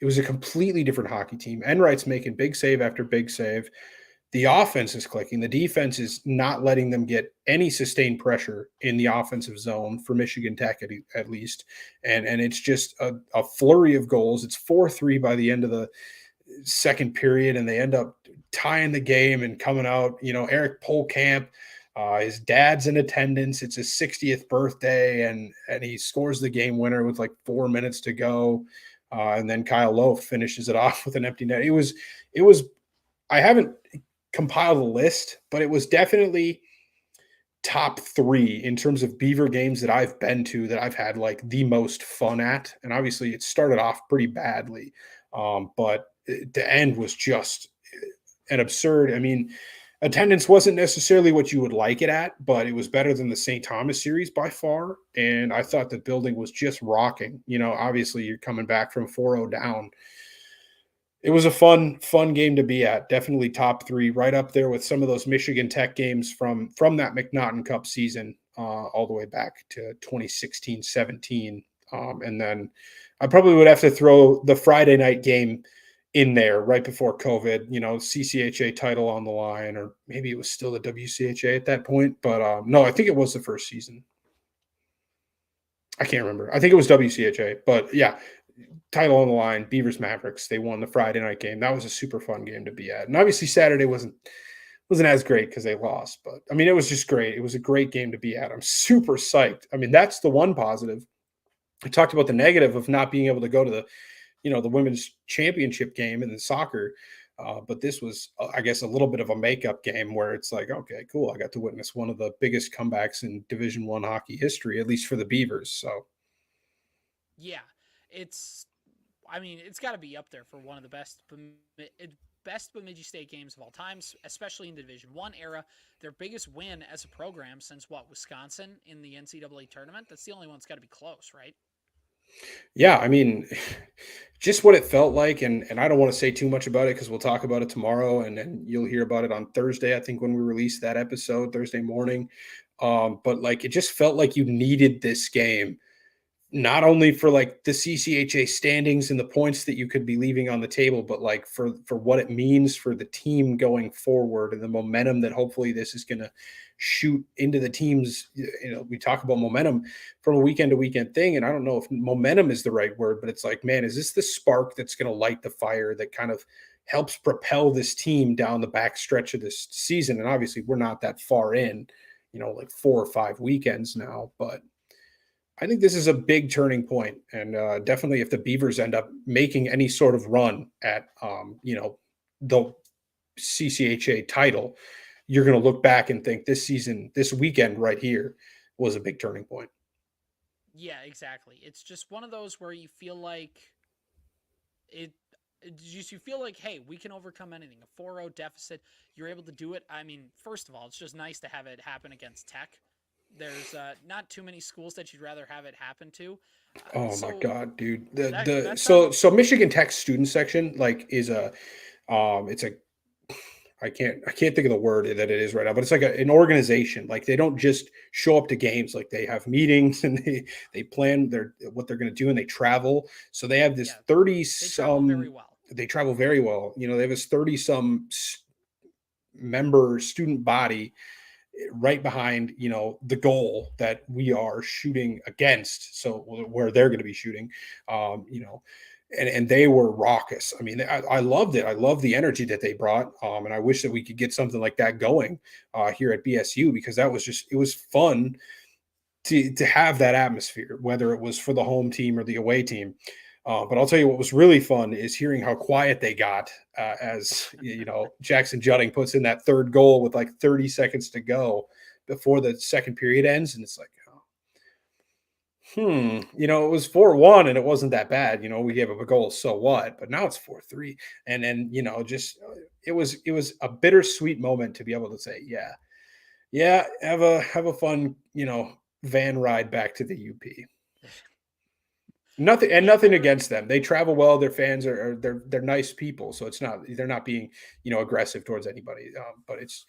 It was a completely different hockey team. Enright's making big save after big save. The offense is clicking. The defense is not letting them get any sustained pressure in the offensive zone for Michigan Tech at least. And it's just a flurry of goals. It's 4-3 by the end of the second period, and they end up tying the game and coming out. Eric Polkamp, his dad's in attendance. It's his 60th birthday, and he scores the game winner with 4 minutes to go. And then Kyle Loaf finishes it off with an empty net. It was. I haven't compiled a list, but it was definitely top 3 in terms of Beaver games that I've been to that I've had the most fun at. And obviously, it started off pretty badly, but the end was just an absurd. I mean, attendance wasn't necessarily what you would like it at, but it was better than the St. Thomas series by far. And I thought the building was just rocking. Obviously you're coming back from 4-0 down. It was a fun game to be at. Definitely top 3, right up there with some of those Michigan Tech games from that McNaughton Cup season, all the way back to 2016-17. And then I probably would have to throw the Friday night game in there right before COVID, CCHA title on the line, or maybe it was still the WCHA at that point. But no, I think it was the first season. I can't remember. I think it was WCHA, but yeah, title on the line, Beavers Mavericks. They won the Friday night game. That was a super fun game to be at. And obviously Saturday wasn't as great because they lost, but I mean, it was just great. It was a great game to be at. I'm super psyched. I mean, that's the one positive. I talked about the negative of not being able to go to the women's championship game in the soccer. But this was, I guess, a little bit of a makeup game where it's like, okay, cool. I got to witness one of the biggest comebacks in Division I hockey history, at least for the Beavers. So, yeah, it's got to be up there for one of the best Bemidji State games of all time, especially in the Division I era. Their biggest win as a program since Wisconsin in the NCAA tournament. That's the only one that's got to be close, right? Yeah, I mean, just what it felt like, and I don't want to say too much about it because we'll talk about it tomorrow, and then you'll hear about it on Thursday, I think, when we release that episode, Thursday morning. But it just felt like you needed this game, not only for the CCHA standings and the points that you could be leaving on the table, but for what it means for the team going forward and the momentum that hopefully this is going to shoot into the teams. We talk about momentum from a weekend to weekend thing, and I don't know if momentum is the right word, but it's man, is this the spark that's going to light the fire that kind of helps propel this team down the back stretch of this season. And obviously, we're not that far in, like 4 or 5 weekends now, but I think this is a big turning point, and definitely if the Beavers end up making any sort of run at, the CCHA title, you're going to look back and think this season, this weekend right here, was a big turning point. Yeah, exactly. It's just one of those where you feel like it you feel like, hey, we can overcome anything. A 4-0 deficit, you're able to do it. I mean, first of all, it's just nice to have it happen against Tech. There's not too many schools that you'd rather have it happen to. Oh my So god, dude. The that the that's so on. so Michigan Tech student section like is a it's a I can't think of the word that it is right now, but it's like an organization. Like they don't just show up to games. Like they have meetings and they plan what they're going to do and they travel. So they have this Yeah, 30 they travel very some. well. They travel very well. They have this 30 some member student body right behind the goal that we are shooting against, so where they're going to be shooting, and they were raucous. I mean, I loved it. I love the energy that they brought, and I wish that we could get something like that going here at BSU, because it was fun to have that atmosphere, whether it was for the home team or the away team. But I'll tell you what was really fun is hearing how quiet they got as Jackson Judding puts in that third goal with like 30 seconds to go before the second period ends, and it's like, it was 4-1 and it wasn't that bad. We gave up a goal, so what? But now it's 4-3, and then just it was a bittersweet moment to be able to say, yeah, yeah, have a fun van ride back to the UP. Yeah, Nothing against them. They travel well. Their fans they're nice people, so they're not being aggressive towards anybody. But it's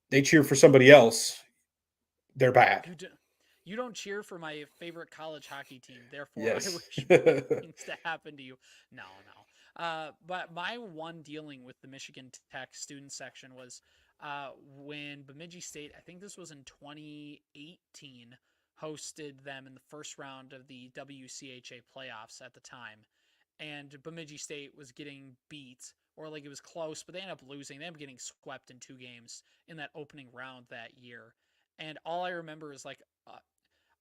they cheer for somebody else. They're bad. you do, you don't cheer for my favorite college hockey team. Therefore, I Yes. wish bad things to happen to you. No, no. But my one dealing with the Michigan Tech student section was when Bemidji State, I think this was in 2018, hosted them in the first round of the WCHA playoffs at the time. And Bemidji State was getting beat, or like it was close, but they ended up losing. They ended up getting swept in 2 games in that opening round that year. And all I remember is like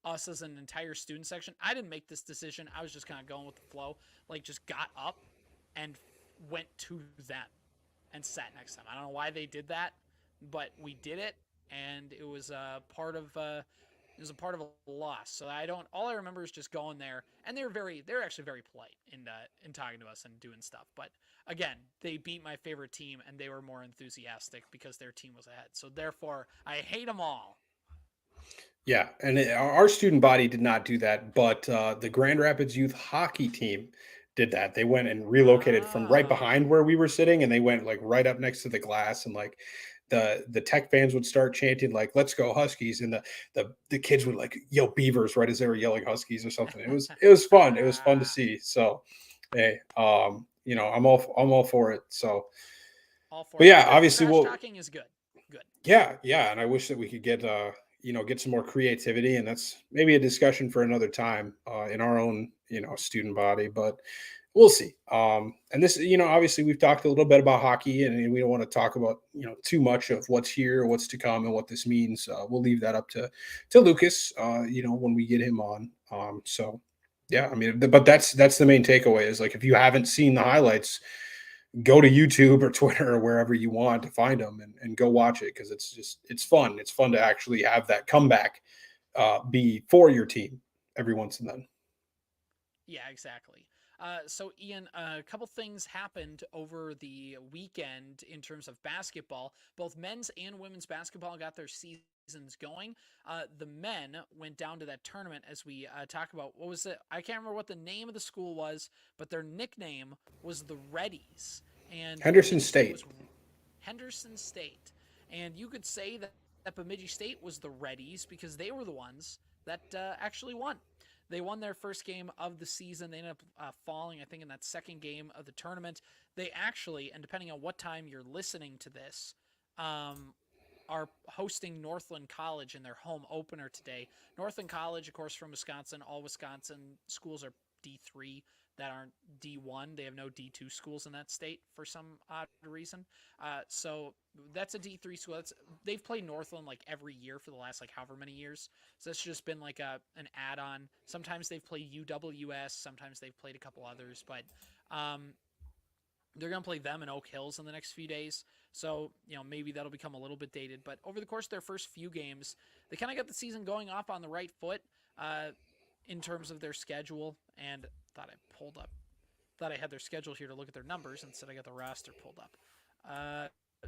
us as an entire student section. I didn't make this decision. I was just kind of going with the flow. Like just got up and went to them and sat next to them. I don't know why they did that, but we did it, and it was a part of a loss. So I don't. All I remember is just going there, and they're actually very polite in talking to us and doing stuff. But again, they beat my favorite team, and they were more enthusiastic because their team was ahead. So therefore, I hate them all. Yeah, and our student body did not do that, but the Grand Rapids youth hockey team did that. They went and relocated from right behind Ah, where we were sitting, and they went like right up next to the glass, and like the Tech fans would start chanting like "Let's go Huskies," and the kids would like yell Beavers right as they were yelling Huskies or something. It was fun. It was fun to see. So, hey, I'm all for it. So, all for but it. yeah, Good. obviously Trash we'll talking is good. Good. yeah, and I wish that we could get some more creativity, and that's maybe a discussion for another time in our own student body, but we'll see. And this, obviously we've talked a little bit about hockey, and we don't want to talk about too much of what's here, what's to come, and what this means. We'll leave that up to Lucas, when we get him on. So yeah, I mean, but that's the main takeaway is like if you haven't seen the highlights, go to YouTube or Twitter or wherever you want to find them and go watch it, because it's fun. It's fun to actually have that comeback be for your team every once and then. Yeah, exactly. So, Ian, a couple things happened over the weekend in terms of basketball. Both men's and women's basketball got their seasons going. The men went down to that tournament as we talk about what was it? I can't remember what the name of the school was, but their nickname was the Reddies. And Henderson Bemidji State State. was Henderson State. And you could say that Bemidji State was the Reddies because they were the ones that actually won. They won their first game of the season. They ended up falling, I think, in that second game of the tournament. They actually, and depending on what time you're listening to this, are hosting Northland College in their home opener today. Northland College, of course, from Wisconsin. All Wisconsin schools are D3. that aren't D1. They have no D2 schools in that state for some odd reason. So that's a D3 school. They've played Northland like every year for the last like however many years. So that's just been like an add-on. Sometimes they've played UWS. Sometimes they've played a couple others, but they're going to play them in Oak Hills in the next few days. So, maybe that'll become a little bit dated. But over the course of their first few games, they kind of got the season going off on the right foot in terms of their schedule. And thought I had their schedule here to look at their numbers. Instead, I got the roster pulled up.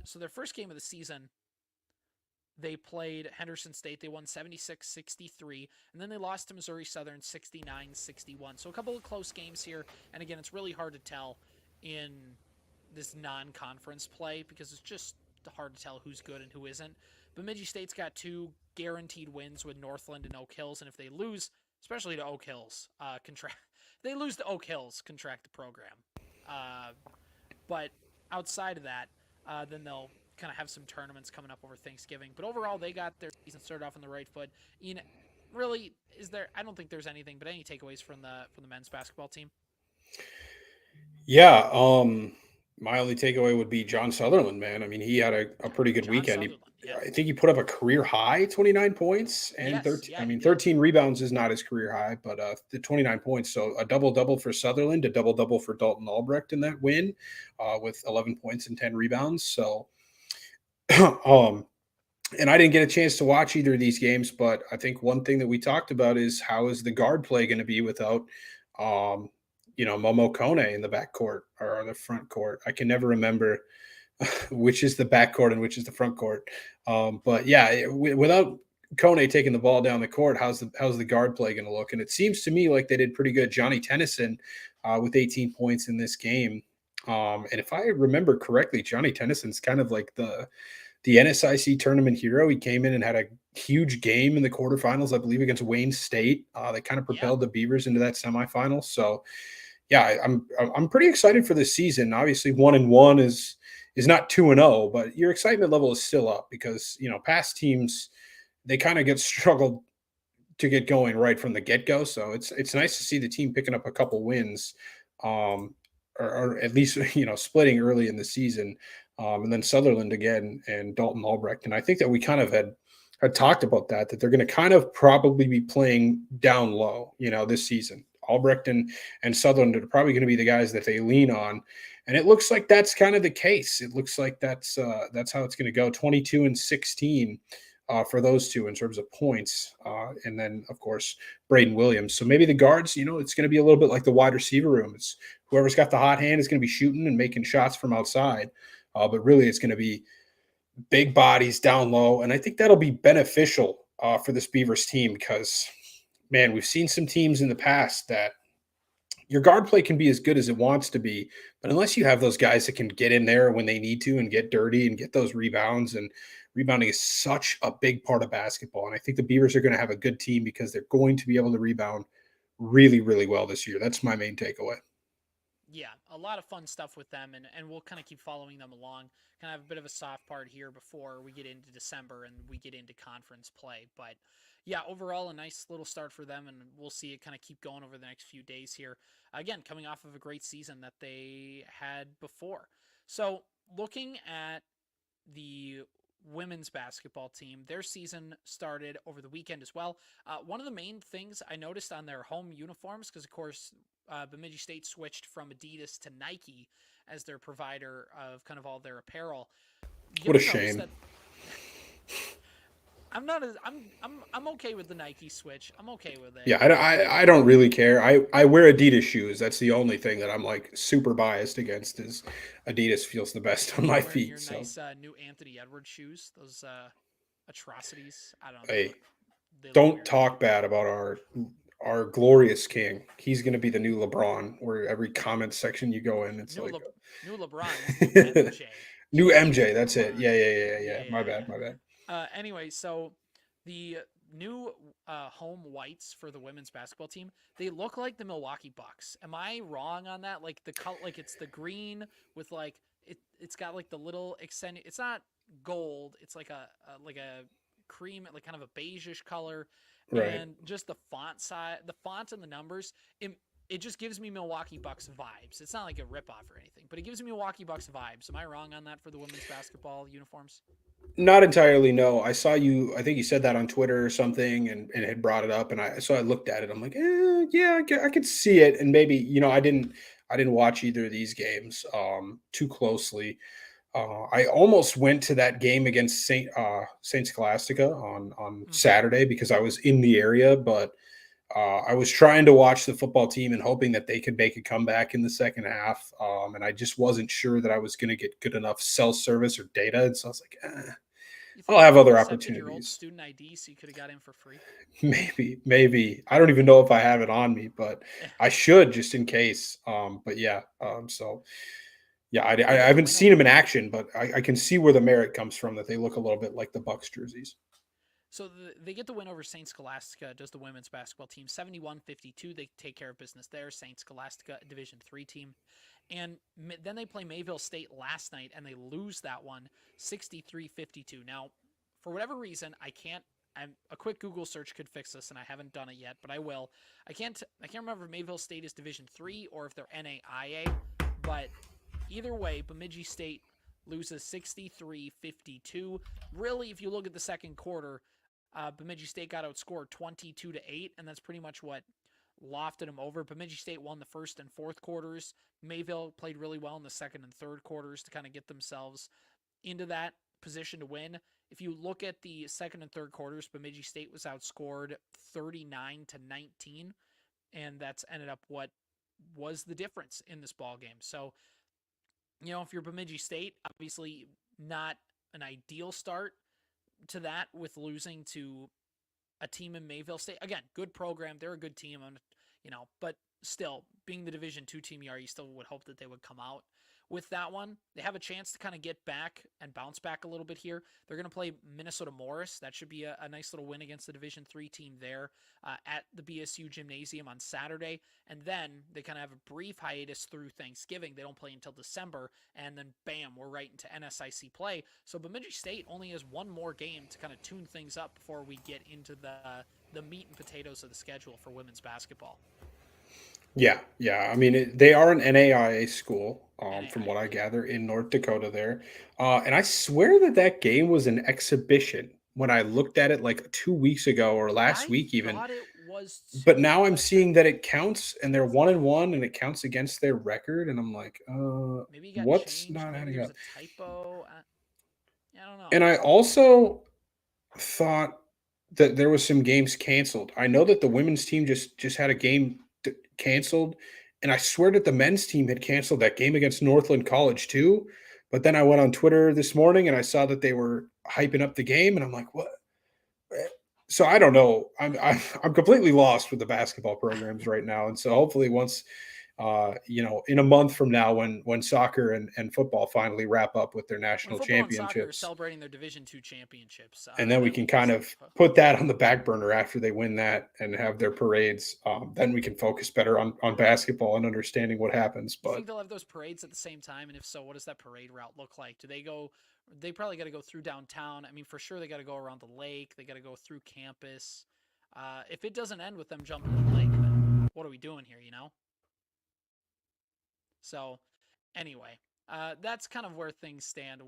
So their first game of the season, they played Henderson State. They won 76-63, and then they lost to Missouri Southern 69-61. So a couple of close games here. And again, it's really hard to tell in this non-conference play because it's just hard to tell who's good and who isn't. Bemidji State's got 2 guaranteed wins with Northland and Oak Hills, and if they lose, especially to Oak Hills, contract the program. But outside of that, then they'll kind of have some tournaments coming up over Thanksgiving. But overall, they got their season started off on the right foot. Ian, really, I don't think there's anything, but any takeaways from the men's basketball team? Yeah, my only takeaway would be John Sutherland, man. I mean, he had a pretty good John weekend. Sutherland, yeah. I think he put up a career high 29 points and Yes, 13. yeah, I he mean, did. 13 rebounds is not his career high, but the 29 points. So a double double for Sutherland, a double double for Dalton Albrecht in that win, with 11 points and 10 rebounds. So, and I didn't get a chance to watch either of these games, but I think one thing that we talked about is how is the guard play going to be without, Momo Kone in the backcourt or the front court. I can never remember which is the backcourt and which is the front court. But yeah, without Kone taking the ball down the court, how's the guard play going to look? And it seems to me like they did pretty good. Johnny Tennyson with 18 points in this game. And if I remember correctly, Johnny Tennyson's kind of like the NSIC tournament hero. He came in and had a huge game in the quarterfinals, I believe, against Wayne State. They kind of propelled the Beavers into that semifinal. So, yeah, I'm pretty excited for this season. Obviously, 1-1 is not 2-0, but your excitement level is still up because past teams they kind of get struggled to get going right from the get go. So it's nice to see the team picking up a couple wins, or at least splitting early in the season. And then Sutherland again and Dalton Albrecht. And I think that we kind of had talked about that they're going to kind of probably be playing down low, this season. Albrecht and Sutherland are probably going to be the guys that they lean on. And it looks like that's kind of the case. It looks like that's how it's going to go. 22-16 for those two in terms of points. And then, of course, Braden Williams. So maybe the guards, it's going to be a little bit like the wide receiver room. It's whoever's got the hot hand is going to be shooting and making shots from outside. But really, it's going to be big bodies down low. And I think that'll be beneficial for this Beavers team because, man, we've seen some teams in the past that your guard play can be as good as it wants to be. But unless you have those guys that can get in there when they need to and get dirty and get those rebounds, and rebounding is such a big part of basketball. And I think the Beavers are going to have a good team because they're going to be able to rebound really, really well this year. That's my main takeaway. Yeah, a lot of fun stuff with them, and we'll kind of keep following them along. Kind of have a bit of a soft part here before we get into December and we get into conference play. But yeah, overall, a nice little start for them, and we'll see it kind of keep going over the next few days here. Again, coming off of a great season that they had before. So looking at the women's basketball team, their season started over the weekend as well. One of the main things I noticed on their home uniforms, because of course Bemidji State switched from Adidas to Nike as their provider of kind of all their apparel. What a shame. I'm okay with the Nike switch. I'm okay with it. Yeah, I don't really care. I wear Adidas shoes. That's the only thing that I'm like super biased against is Adidas feels the best on my feet. Your so nice new Anthony Edwards shoes, those atrocities. I don't know. Hey, don't talk bad about our glorious king. He's going to be the new LeBron. Where every comment section you go in, it's new like new LeBron, new MJ. New MJ. That's it. Yeah. My bad. Anyway, so the new home whites for the women's basketball team, they look like the Milwaukee Bucks. Am I wrong on that? Like the color, like it's the green with like it's got like the little extended. It's not gold. It's like a cream, like kind of a beigeish color, right. And just the font size, the font and the numbers. it just gives me Milwaukee Bucks vibes. It's not like a ripoff or anything, but it gives me Milwaukee Bucks vibes. Am I wrong on that for the women's basketball uniforms? Not entirely, no. I saw you. I think you said that on Twitter or something, and had brought it up, and I looked at it. I'm like, yeah, I could see it, and maybe I didn't watch either of these games too closely. I almost went to that game against Saint Scholastica on Mm-hmm. Saturday because I was in the area, but I was trying to watch the football team and hoping that they could make a comeback in the second half, and I just wasn't sure that I was going to get good enough cell service or data, and so I was like, You I'll think you have could have other accepted your old opportunities. student ID so you could have got in for free? Maybe. I don't even know if I have it on me, but I should just in case. But yeah, so yeah, I They get the haven't win seen them over. in action, but I can see where the merit comes from that they look a little bit like the Bucks jerseys. So they get the win over Saint Scholastica, does the women's basketball team 71-52. They take care of business there. Saint Scholastica, Division 3 team. And then they play Mayville State last night, and they lose that one 63-52. Now, for whatever reason, a quick Google search could fix this, and I haven't done it yet, but I will. I can't remember if Mayville State is Division 3 or if they're NAIA, but either way, Bemidji State loses 63-52. Really, if you look at the second quarter, Bemidji State got outscored 22-8, and that's pretty much what lofted them over. Bemidji State won the first and fourth quarters. Mayville played really well in the second and third quarters to kind of get themselves into that position to win. If you look at the second and third quarters, Bemidji State was outscored 39-19, and that's ended up what was the difference in this ball game. So, if you're Bemidji State, obviously not an ideal start to that with losing to a team in Mayville State. Again, good program. They're a good team, but still, being the Division II team you are, you still would hope that they would come out with that one. They have a chance to kind of get back and bounce back a little bit here. They're going to play Minnesota Morris. That should be a nice little win against the Division III team there at the BSU Gymnasium on Saturday. And then they kind of have a brief hiatus through Thanksgiving. They don't play until December. And then, bam, we're right into NSIC play. So Bemidji State only has one more game to kind of tune things up before we get into the meat and potatoes of the schedule for women's basketball. Yeah. I mean, they are an NAIA school, from what I NAIA, yep. gather, in North Dakota there. And I swear that game was an exhibition when I looked at it like 2 weeks ago or last I week, even. thought it was But too, now I'm but seeing that it counts and they're 1-1 and it counts against their record. And I'm like, maybe it got what's changed. not Maybe adding there's up? a typo. I don't know. And I also thought that there was some games canceled. I know that the women's team just had a game canceled, and I swear that the men's team had canceled that game against Northland College too. But then I went on Twitter this morning and I saw that they were hyping up the game, and I'm like, what? So I don't know. I'm completely lost with the basketball programs right now, and so hopefully once in a month from now, when soccer and football finally wrap up with their When national football and soccer are championships, celebrating their Division II championships, and then we that can will be kind some. of put that on the back burner after they win that and have their parades. Then we can focus better on basketball and understanding what happens. You But think they'll have those parades at the same time? And if so, what does that parade route look like? Do they go? They probably got to go through downtown. I mean, for sure they got to go around the lake. They got to go through campus. If it doesn't end with them jumping in the lake, then what are we doing here? So anyway, that's kind of where things stand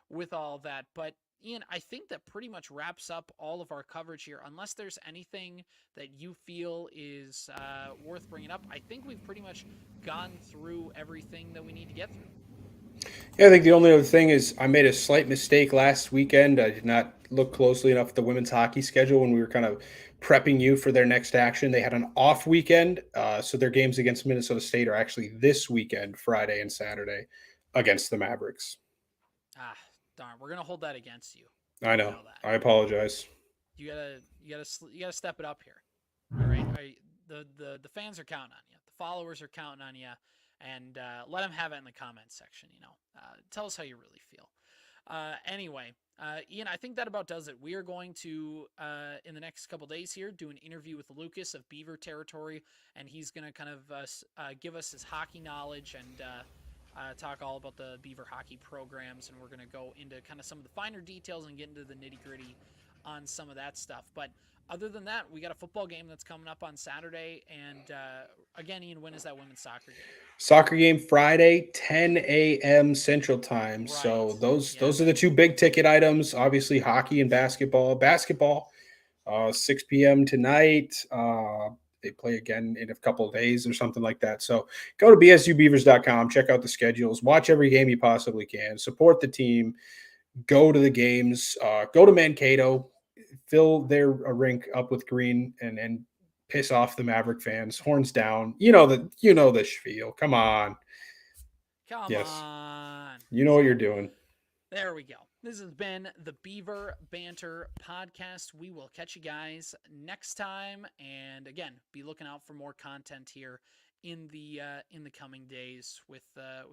with all that. But Ian, I think that pretty much wraps up all of our coverage here. Unless there's anything that you feel is worth bringing up, I think we've pretty much gone through everything that we need to get through. yeah, I think the only other thing is I made a slight mistake last weekend. I did not look closely enough at the women's hockey schedule when we were kind of prepping you for their next action. They had an off weekend, so their games against Minnesota State are actually this weekend, Friday and Saturday, against the Mavericks. Ah, darn, we're gonna hold that against you. I You know. know that. I apologize. You gotta step it up here. All right. The fans are counting on you. The followers are counting on you, and let them have it in the comments section. Tell us how you really feel. Anyway, Ian, I think that about does it. We are going to in the next couple days here do an interview with Lucas of Beaver Territory, and he's going to kind of give us his hockey knowledge and talk all about the Beaver hockey programs, and we're going to go into kind of some of the finer details and get into the nitty gritty on some of that stuff. But other than that, we got a football game that's coming up on Saturday. And again, Ian, when is that women's soccer game? Soccer game Friday, 10 a.m. Central Time. Right. So those Yep. are the two big ticket items. Obviously, hockey and basketball. Basketball, 6 p.m. tonight. They play again in a couple of days or something like that. So go to bsubeavers.com, check out the schedules, watch every game you possibly can, support the team, go to the games, go to Mankato, fill their rink up with green and piss off the Maverick fans. Horns down. You know the spiel. Come on. Come Yes. on. You know what you're doing. There we go. This has been the Beaver Banter podcast. We will catch you guys next time, and again, be looking out for more content here in the coming days with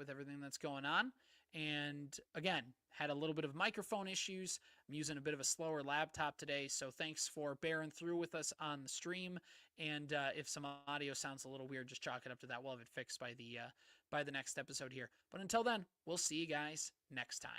everything that's going on. And again, had a little bit of microphone issues. I'm using a bit of a slower laptop today, so thanks for bearing through with us on the stream. And if some audio sounds a little weird, just chalk it up to that. We'll have it fixed by the next episode here. But until then, we'll see you guys next time.